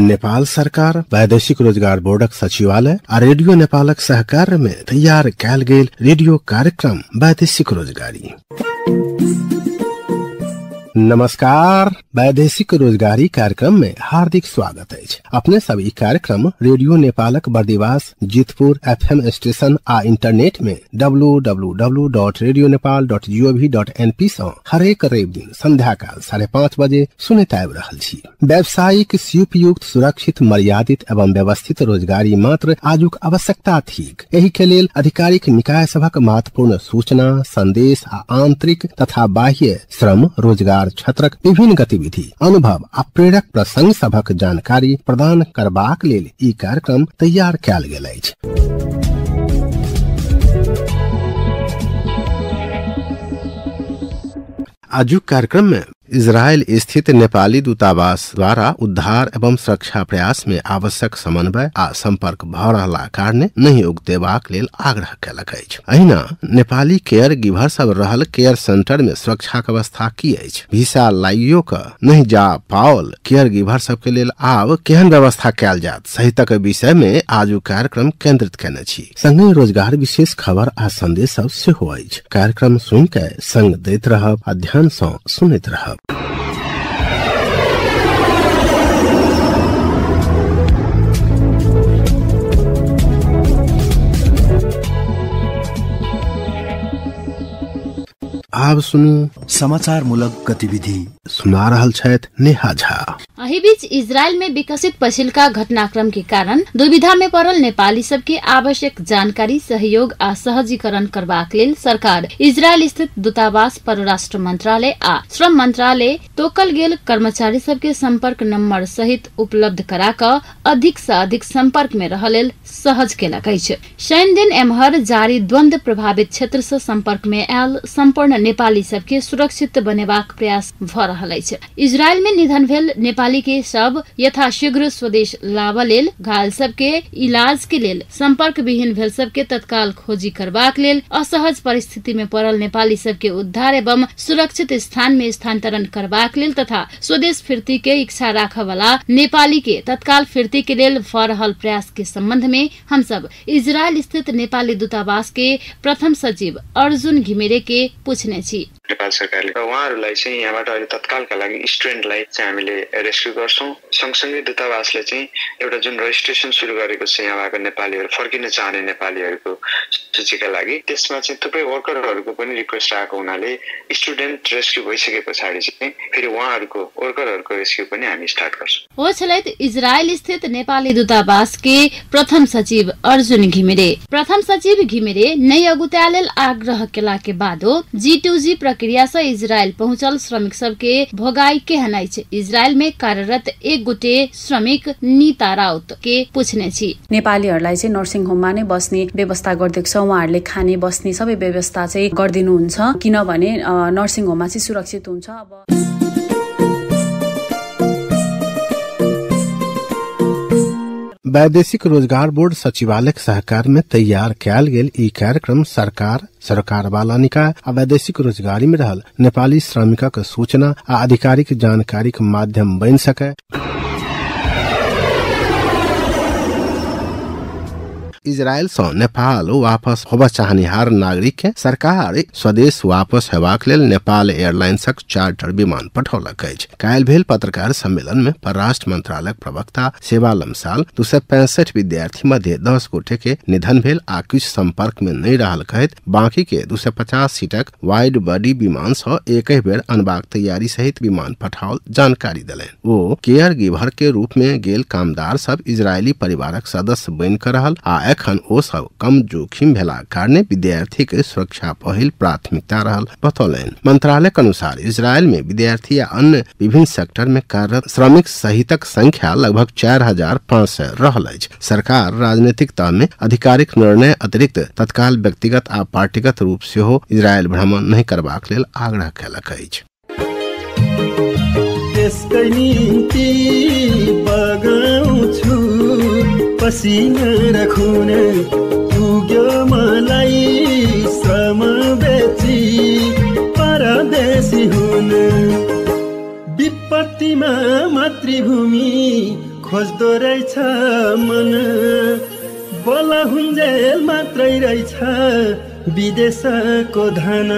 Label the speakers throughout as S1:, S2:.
S1: नेपाल सरकार वैदेशिक रोजगार बोर्डक सचिवालय आ रेडियो नेपालक सहकार में तैयार कैल गेल रेडियो कार्यक्रम वैदेशिक रोजगारी। नमस्कार, वैदेशिक रोजगारी कार्यक्रम में हार्दिक स्वागत है। अपने सभी कार्यक्रम रेडियो नेपालक बर्दिवास जितपुर FM स्टेशन आ इंटरनेट में www.radionepal.gov.np से हरेक रवि दिन संध्या काल 5:30 बजे सुनैत आबि रहल छी। व्यावसायिक उपयुक्त सुरक्षित मर्यादित एवं व्यवस्थित रोजगारी मात्र आजुक आवश्यकता थिक। एहि के लेल आधिकारिक निकाय सभक महत्वपूर्ण सूचना संदेश आ आंतरिक तथा बाह्य श्रम रोजगार क्षेत्रक विभिन्न गतिविधि अनुभव आ प्रेरक प्रसंग सभक जानकारी प्रदान करबाक लेल ई कार्यक्रम तैयार कैल गेल अछि। आजुक कार्यक्रम में इजरायल स्थित नेपाली दूतावास द्वारा उद्धार एवं सुरक्षा प्रयास में आवश्यक समन्वय आ संपर्क भ रहला कारणे नहीं उगतेबाक लेल आग्रह कयलक अछि। अहिना नेपाली केयर गिवर सब रहल केयर सेंटर में सुरक्षा के व्यवस्था की अछि, वीसा लागियो क नहीं जा पाओल केयर गिवर सब के लेल आब केहन व्यवस्था कैल जात सहितक विषय में आजु कार्यक्रम केंद्रित केने छी। संगे रोजगार विशेष खबर आ संदेश सब सेहो अछि। कार्यक्रम सुन के संग दैत रहब, अध्ययन सँ सुनैत रहब। आब सुनू
S2: समाचार मूलक गतिविधि।
S1: सुना रहल छथि नेहा झा।
S3: एहि बीच इजरायल में विकसित पछिलका घटनाक्रम के कारण दुविधा में पड़ल नेपाली सबके आवश्यक जानकारी सहयोग आ सहजीकरण करबाक लेल सरकार इजरायल स्थित दूतावास, परराष्ट्र मंत्रालय आ श्रम मंत्रालय तोकल गेल कर्मचारी सबके संपर्क नंबर सहित उपलब्ध करा क अधिक से अधिक संपर्क में रहल लेल सहज केलक अछि। शनि दिन एम्हर जारी द्वंद्व प्रभावित क्षेत्र से संपर्क में आयल संपूर्ण नेपाली सबके सुरक्षित बनेबाक प्रयास भ रहल अछि। इजरायल में निधन भेल नेपाली के शव यथाशीघ्र स्वदेश लाबा लेल, घायल सबके इलाज के लेल संपर्क विहीन भेल सबके तत्काल खोजी करबाक लेल, असहज परिस्थिति में पड़ल नेपाली सबके उद्धार एवं सुरक्षित स्थान में स्थानांतरण करबाक लेल तथा स्वदेश फिरती के इच्छा राख वाला नेपाली के तत्काल फिरती के लेल भ रहल प्रयास के संबंध में हम सब इजरायल स्थित नेपाली दूतावास के प्रथम सचिव अर्जुन घिमिरे के पूछने छी।
S4: नेपाल सरकारले उहाँहरूलाई चाहिँ यहाँबाट अहिले तत्कालका लागि स्टुडेन्टलाई चाहिँ हामीले रेस्क्यु गर्छौं। सँगसँगै दूतावासले चाहिँ एउटा जुन रजिस्ट्रेसन सुरु गरेको छ यहाँबाट नेपालीहरू फर्किन चाहने नेपालीहरूको सूचीका लागि, त्यसमा चाहिँ थुप्रै वर्करहरूको पनि रिक्वेस्ट आएको हुनाले स्टुडेन्ट रेस्क्यु भइसके पछाडि चाहिँ फेरि उहाँहरूको वर्करहरूको रेस्क्यु पनि हामी स्टार्ट गर्छौं।
S3: हो छलैत इजरायल स्थित नेपाली दूतावास के प्रथम सचिव अर्जुन घिमिरे। प्रथम सचिव घिमिरे नै अगुत्यालेल आग्रह केला के बादो G2G प्रक्रिया से इजरायल पहुंचल श्रमिक सबके भोगाई के हनाई छे। इजरायल में कार्यरत एक गुटे श्रमिक नीता राउत के पूछने छी।
S5: नेपालीहरूलाई चाहिँ नर्सिङ होममा नै बस्ने व्यवस्था गर्दैछ। उहाँहरूले खाने बस्ने सबै व्यवस्था चाहिँ गर्दिनुहुन्छ, किनभने नर्सिङ होममा चाहिँ सुरक्षित हुन्छ। अब
S1: वैदेशिक रोजगार बोर्ड सचिवालय सहकार में तैयार कैल गेल ई कार्यक्रम सरकार वाला निकाय आ वैदेशिक रोजगारी में रहल नेपाली श्रमिकक सूचना आ आधिकारिक जानकारी के माध्यम बन सके। इजरायल से नेपाल वापस होबा चाहनिहार नागरिक के सरकार स्वदेश वापस हेबाक लेल नेपाल एयरलाइंसक चार्टर विमान पठौलक अछि। काल्हि भेल पत्रकार सम्मेलन में परराष्ट्र मंत्रालय प्रवक्ता सेवा लम्साल 265 विद्यार्थी मध्य 10 गोटे के निधन भेल आ किछु संपर्क में नहीं रहल कहैत बाकी के 250 सीटक वाइड बॉडी विमान से एक बेर अनबाक तैयारी सहित विमान पठाओल जानकारी देलनि। ओ केयर गिवर के रूप में गेल कामदार सब इजरायली परिवारक सदस्य बन कर रहल आ एखन ओ सब कम जोखिम भेला कारणे विद्यार्थी के सुरक्षा पहिल प्राथमिकता रहल बतौलनि। मंत्रालय के अनुसार इजरायल में विद्यार्थी या अन्य विभिन्न सेक्टर में कार्यरत श्रमिक सहितक संख्या लगभग 4500 रहल अछि। सरकार राजनीतिक तह में आधिकारिक निर्णय अतिरिक्त तत्काल व्यक्तिगत आ पार्टीगत रूप से हो इजरायल भ्रमण नहीं करबाक लेल आग्रह कयलक अछि।
S6: पसीना र खुन पुग्यो मलाई श्रम बेची परदेशी हुन विपत्तिमा मातृभूमि खोज्दो रहेछ मन, बोला हुन्जेल मात्रै रहेछ विदेशको धन।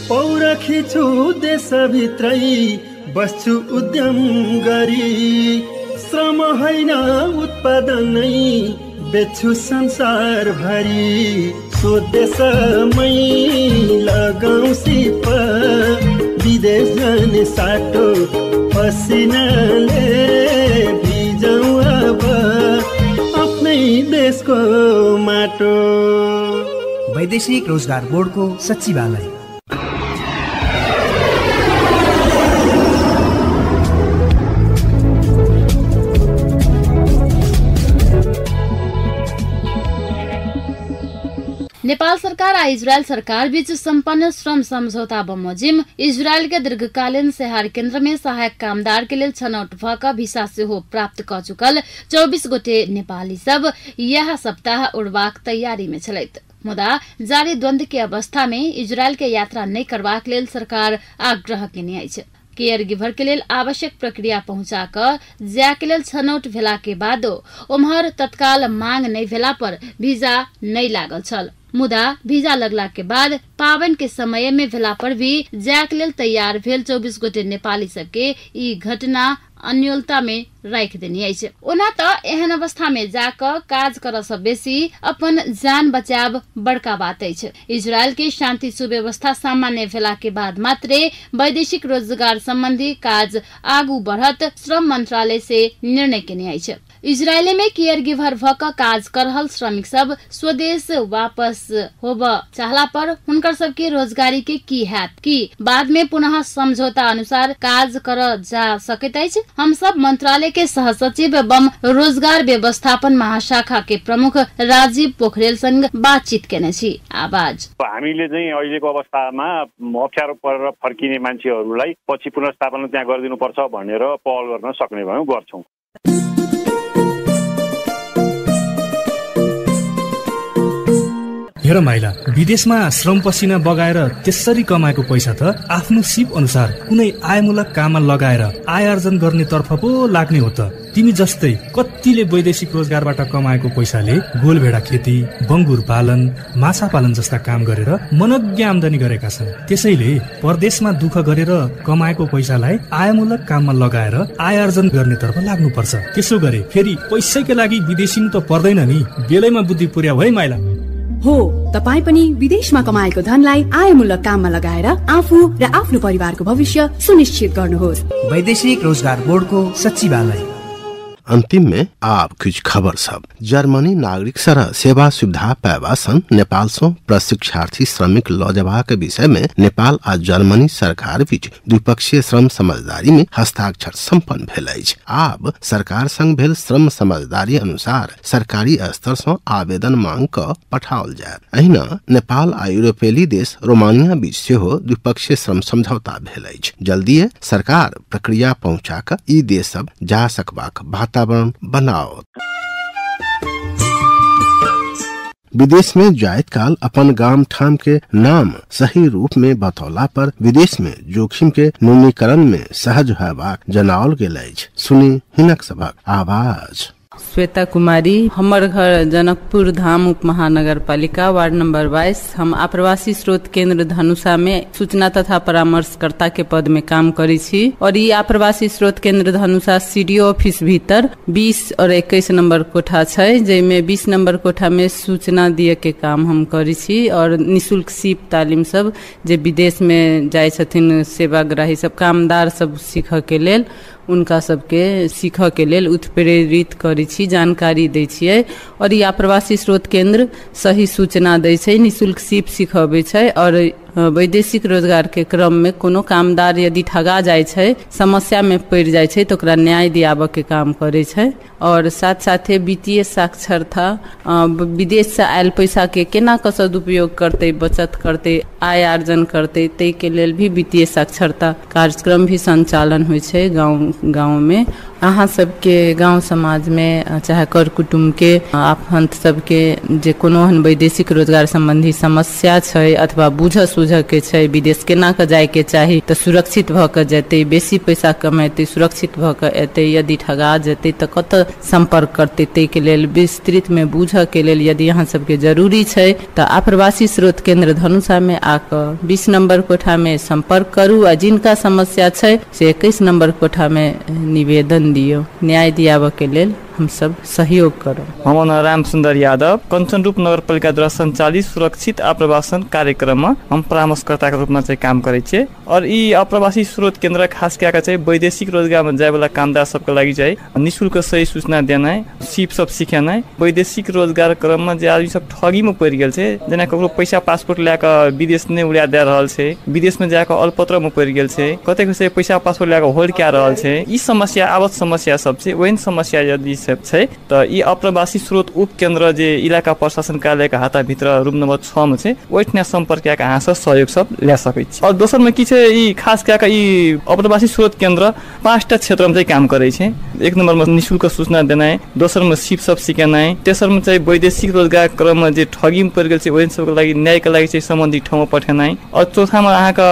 S6: पौरखी छु देशभित्रै, बस्छु उद्यम गरी, श्रम होइन उत्पादनै बेच्छु संसार भरी। स्वदेशमै लगाउँ सिप, विदेश जाने साटो पसिनाले भिजाउँ अब आफ्नै देशको माटो।
S2: वैदेशिक रोजगार बोर्डको सचिवालय।
S3: नेपाल सरकार आ इजरायल सरकार बीच संपन्न श्रम समझौता बमोजिम इजरायल के दीर्घकालीन सेहार केन्द्र में सहायक कामदार के लिए छनौट भक भिसा से हो प्राप्त क चुकल 24 गोटे नेपाली सब यह सप्ताह उड़बाक तैयारी में छलैत। मुदा जारी द्वंद्व के अवस्था में इजरायल के यात्रा नहीं करबाक लेल सरकार आग्रह केने अछि। केयर गिभर के लेल आवश्यक प्रक्रिया पहुंचा कर ज्या के लेल छनौट भेला के बादो उम्हर तत्काल मांग नहीं भेला पर वीजा नहीं लागल छल। मुदा वीजा लगला के बाद पावन के समय में भेला पर भी ज्या के लेल तैयार भेल 24 गोटे नेपाली सबके ई घटना अन्योलता में राख देनी अछि। ओना त एहन अवस्था में जाकर काज कर से बेसी अपन जान बचाव बड़का बात अछि। इजरायल के शांति सुव्यवस्था सामान्य भेला के बाद मात्रे वैदेशिक रोजगार संबंधी काज आगू बढ़त श्रम मंत्रालय से निर्णय केने अछि। इजरायल में केयर गिभर भक काज कर रहल श्रमिक सब स्वदेश वापस होब चाहला पर हुनकर सबके रोजगारी के की हैत कि बाद में पुनः समझौता अनुसार काज कर जा सकैत अछि। हम सब मंत्रालय के सहसचिव एवं रोजगार व्यवस्थापन महाशाखा के प्रमुख राजीव पोखरेल संग बातचीत केने छी। आवाज
S7: हामीले चाहिँ अहिलेको अवस्थामा अप्ठ्यारो परेर फर्किने मान्छेहरूलाई पछि पुनर्स्थापना त्यहाँ गरिदिनु पर्छ भनेर पहल गर्न सक्ने भयौं गर्छौं।
S8: हेर माइला, विदेशमा श्रम पसिना बगाएर त्यसरी कमाएको पैसा त आफ्नो सिप अनुसार कुनै आयमूलक काममा लगाएर आय आर्जन गर्ने तर्फ पो लाग्ने हो त। तिमी जस्तै कतिले वैदेशिक रोजगारबाट कमाएको पैसाले गोलभेडा खेती, बङ्गुर पालन, माछा पालन जस्ता काम गरेर मनज्ञ आमदानी गरेका छन्। त्यसैले परदेशमा दुःख गरेर कमाएको पैसालाई आयमूलक काममा लगाएर आय आर्जन गर्ने तर्फ लाग्नुपर्छ। त्यसो गरे फेरि पैसैकै लागि विदेशिनु त पर्दैन नि। बेलैमा बुद्धि पुर्याऊ है माइला।
S9: हो, तपाई पनि विदेशमा कमाएको धनलाई आयमूलक काममा लगाएर आफू र आफ्नो परिवारको भविष्य सुनिश्चित गर्नुहोस्।
S2: वैदेशिक रोजगार बोर्डको सचिवालय।
S1: अंतिम में आप कुछ खबर सब। जर्मनी नागरिक सरह सेवा सुविधा पैबा सन नेपाल सो प्रशिक्षार्थी श्रमिक लजवा के विषय में नेपाल आ जर्मनी सरकार बीच द्विपक्षीय श्रम समझदारी में हस्ताक्षर संपन्न भेल अछि। आब सरकार संग भेल श्रम समझदारी अनुसार सरकारी स्तर से आवेदन मांग क पठाओल जाय। अहिना नेपाल आ यूरोपीय देश रोमानिया बीच सेहो द्विपक्षीय श्रम समझौता भेल अछि। जल्दीए सरकार प्रक्रिया पहुंचा क ई देश सब जा सकबाक वातावरण बनाओ। विदेश में जायत काल अपन गाम ठाम के नाम सही रूप में बतौला पर विदेश में जोखिम के न्यूनीकरण में सहज होबाक जनाओल गेल अछि। सुनी हिनक सभक आवाज।
S10: श्वेता कुमारी, हमर घर जनकपुर धाम उप महानगर पालिका वार्ड नंबर 22। हम आप्रवासी स्रोत केंद्र धनुषा में सूचना तथा परामर्शकर्ता के पद में काम करी छी और ये आप्रवासी स्रोत केंद्र धनुषा सीडीओ ऑफिस भीतर 20 और 21 नंबर कोठा छै, जैमे 20 नंबर कोठा में सूचना दिए के काम हम करी छी और निशुल्क सीप तालीम सब जे विदेश में जाय छथिन सेवाग्राही सब कामदार सब सीख के लेल उनका सबके सीख के लेल उत्प्रेरित करी छी, जानकारी दै छियै और या प्रवासी स्रोत केंद्र सही सूचना दै छै, निशुल्क सीप सिखाबै छै और वैदेशिक रोजगार के क्रम में कोनो कामदार यदि ठगा जाय छै, समस्या में पड़ जाय छै तो ओकरा न्याय दियाबे के काम करे छै और साथ साथे वित्तीय साक्षरता विदेश से आयल पैसा के केना क सदुपयोग करते, बचत करते, आय आर्जन करते, तै के लेल भी वित्तीय साक्षरता कार्यक्रम भी संचालन होय छै गांव में अहाँ सबके गांव समाज में चाहे कर कुटुम्ब के आफंत सबके जे कोनो हन वैदेशिक रोजगार संबंधी समस्या छै अथवा बुझ सुझ के छै विदेश केना के जाय के चाही त सुरक्षित भ के जेतै बेसी पैसा कमेतै सुरक्षित भ के एतै यदि ठगा जेतै त कत संपर्क करतै तै के लेल विस्तृत में बुझ के लेल यदि अहाँ सबके जरूरी छै त आप्रवासी स्रोत केंद्र धनुषा में आकर 20 नंबर कोठा में संपर्क करू आ जिनका समस्या छै से 21 नंबर कोठा में निवेदन दियो न्याय दियाबे के लेल हम सब सहयोग करो।
S11: हमर नाम रामसुन्दर यादव कंचनरूप नगरपालिका द्वारा संचालित सुरक्षित आप्रवासन कार्यक्रम में हम परामर्शकर्ता के रूप में काम करे छिए और ई आप्रवासी स्रोत केंद्र खास क्या चाहिए वैदेशिक रोजगार में जाए वाला कामदार सबके लागि चाहिए निःशुल्क सही सूचना देनाइ सिप सब सिखेनाइ वैदेशिक रोजगार क्रम में जे आदमी सब ठगी में पड़ गेल छै जेना ककरो पैसा पासपोर्ट लेके विदेश नहीं उड़ा दे रहल छै विदेश में जाके अल्पत्र में पड़ गेल छै कतेक से पैसा पासपोर्ट लेके होल्ड कए रहल छै ई समस्या आवत समस्या सब छै ओहन समस्या यदि छै त ई आप्रवासी स्रोत उप केंद्र जे इलाका प्रशासन कार्यालय के हाता भित्र रूम नंबर 6 में छै ओइठना संपर्क कए के अहाँ सब सहयोग सब ले सकै छी। और दोसर में की छै ई खास कए के ई आप्रवासी स्रोत केंद्र 5टा क्षेत्र में काम करे छै। एक नंबर में निःशुल्क सूचना देनाइ दोसर में सिप सब सिकेनाइ तेसर में चाहिँ वैदेशिक रोजगार क्रम में जे ठगी में पड़ गेल छै ओहन सबके लागि न्याय के लागि चाहिँ सम्बन्धित ठाउँ में पठानाइ और चौथा में अहाँ के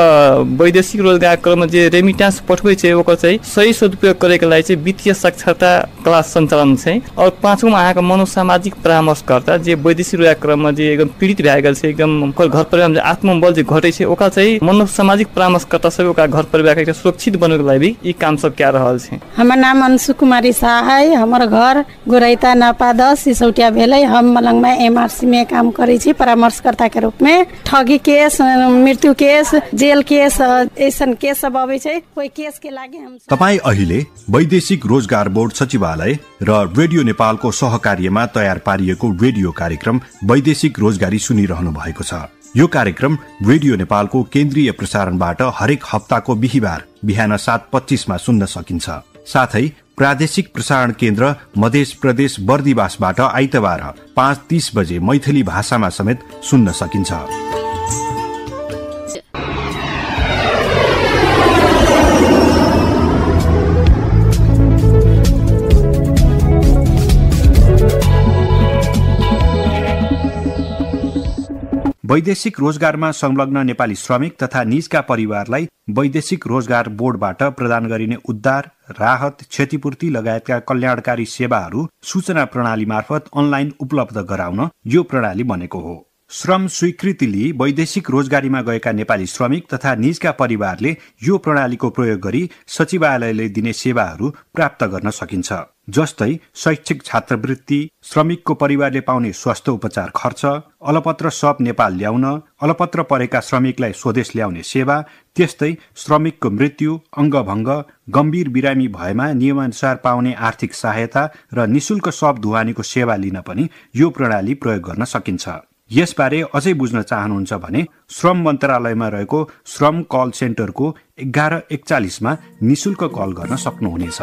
S11: वैदेशिक रोजगार क्रम में जे रेमिटेंस पठबै छै ओकर चाहिँ सही सदुपयोग करे के लागि चाहिँ वित्तीय साक्षरता क्लास संचालन छै। और पांचवा में अहाँ के मनोसामाजिक परामर्शकर्ता जे वैदेशिक रोजगार क्रम में जे एकदम पीड़ित भए गेल छै एकदम ओकर घर परिवार में आत्मबल जे घटै छै ओकरा चाहिँ मनोसामाजिक परामर्शकर्ता सब ओकरा घर परिवार के सुरक्षित बनबै के लागि ई काम सब कए रहल छै।
S12: हमर नाम अंशु कुमारी शाह है हमर घर गोरैता नापा 10 सिसौटिया भेलै हम मलंग में एमआरसी में काम करै छी परामर्शकर्ता के रूप में ठगी केस मृत्यु केस जेल केस ऐसन केस सब आबै छै कोई केस के लागि हम
S13: तपाई अहिले वैदेशिक रोजगार बोर्ड सचिवालय र रेडियो नेपालको सहकार्यमा तयार पारिएको रेडियो कार्यक्रम वैदेशिक रोजगारी सुनिरहनु भएको छ। यो कार्यक्रम रेडियो नेपालको केन्द्रीय प्रसारणबाट हरेक हप्ताको बिहीबार बिहान 7:25 मा सुन्न सकिन्छ। साथै प्रादेशिक प्रसारण केन्द्र मध्य प्रदेश बर्दिवासबाट आइतबार 5:30 बजे मैथिली भाषामा समेत सुन्न सकिन्छ। वैदेशिक रोजगारमा संलग्न नेपाली श्रमिक तथा निजका परिवारलाई वैदेशिक रोजगार बोर्डबाट प्रदान गरिने उद्धार राहत क्षतिपूर्ति लगायतका कल्याणकारी सेवाहरू सूचना प्रणाली मार्फत अनलाइन उपलब्ध गराउन यो प्रणाली बनेको हो। श्रम स्वीकृति लिई वैदेशिक रोजगारीमा गएका नेपाली श्रमिक तथा निजका परिवारले यो प्रणालीको प्रयोग गरी सचिवालयले दिने सेवाहरू प्राप्त गर्न सकिन्छ। जस्तै शैक्षिक छात्रवृत्ति श्रमिकको परिवारले पाउने स्वास्थ्य उपचार खर्च अलपत्र सब नेपाल ल्याउन अलपत्र परेका श्रमिकलाई स्वदेश ल्याउने सेवा त्यस्तै श्रमिकको मृत्यु अङ्गभङ्ग गम्भीर बिरामी भएमा नियमानुसार पाउने आर्थिक सहायता र निशुल्क शव धुवानीको सेवा लिन पनि यो प्रणाली प्रयोग गर्न सकिन्छ। यसबारे अझै बुझ्न चाहनुहुन्छ भने श्रम मन्त्रालयमा रहेको श्रम कल सेन्टरको 1141 मा निशुल्क कल गर्न सक्नुहुनेछ।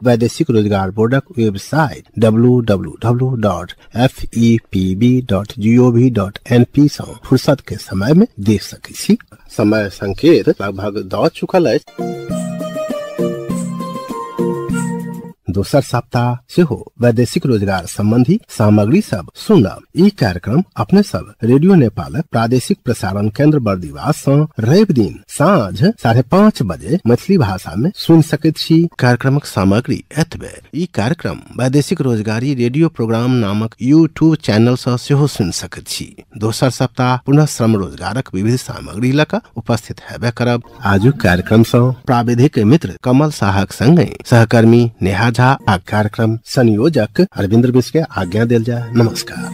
S1: वैदेशिक रोजगार बोर्डक वेबसाइट www.fepb.gov.np सँ फुर्सत के समय में देख सकै छी। समय संकेत लगभग द चुकल अछि। दोसर सप्ताह से हो वैदेशिक रोजगार संबंधी सामग्री सब सुनब। ई कार्यक्रम अपने सब रेडियो नेपाल प्रादेशिक प्रसारण केंद्र बर्दिवास सँ रवि दिन साँझ 5:30 बजे मैथिली भाषा में सुन सकैत छी। कार्यक्रमक सामग्री एतबे। ई कार्यक्रम वैदेशिक रोजगारी रेडियो प्रोग्राम नामक यूट्यूब चैनल सँ सेहो सुन सकैत छी। दोसर सप्ताह पुनः श्रम रोजगारक विविध सामग्री लऽ कऽ उपस्थित हेबे करब। आजुक कार्यक्रम सँ प्राविधिक मित्र कमल साहक संगे सहकर्मी नेहा झा आ कार्यक्रम संयोजक अरविंद मिश्र के आज्ञा देल जाय। नमस्कार।